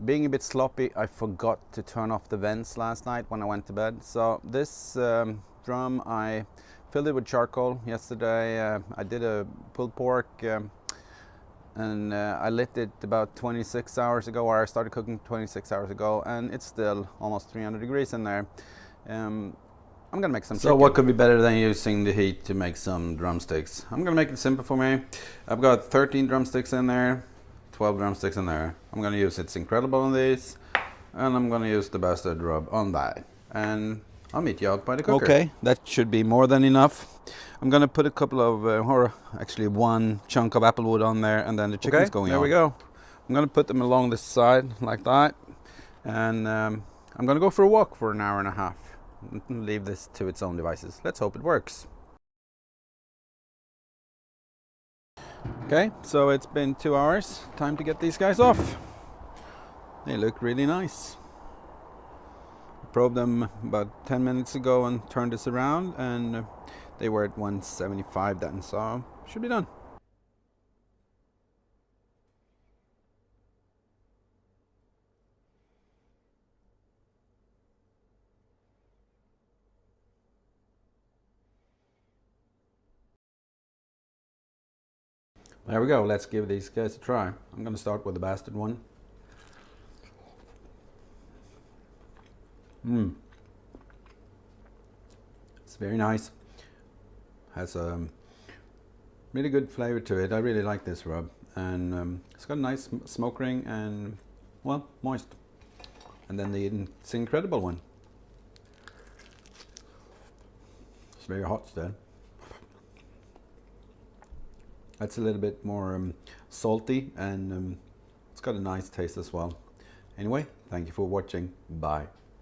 being a bit sloppy, I forgot to turn off the vents last night when I went to bed. So this drum, I filled it with charcoal yesterday. I did a pulled pork and I lit it about 26 hours ago, or I started cooking 26 hours ago, and it's still almost 300 degrees in there. I'm gonna make some chicken. So what could be better than using the heat to make some drumsticks? I'm gonna make it simple for me. I've got 13 drumsticks in there, 12 drumsticks in there. I'm gonna use It's Incredible on these, and I'm gonna use the Bastard rub on that. And I'll meet you out by the cooker. Okay, that should be more than enough. I'm gonna put a couple of, or actually one chunk of apple wood on there, and then the chicken's going on. There we go. I'm gonna put them along this side like that, and I'm gonna go for a walk for an hour and a half. Leave this to its own devices. Let's hope it works. Okay, so it's been 2 hours. Time to get these guys off. They look really nice. Probed them about 10 minutes ago and turned this around, and they were at 175 then, so should be done. There we go, let's give these guys a try. I'm going to start with the Bastard one. It's very nice. Has a really good flavor to it. I really like this rub, and it's got a nice smoke ring and, well, moist. And then It's Incredible one. It's very hot still. That's a little bit more salty, and it's got a nice taste as well. Anyway, thank you for watching. Bye.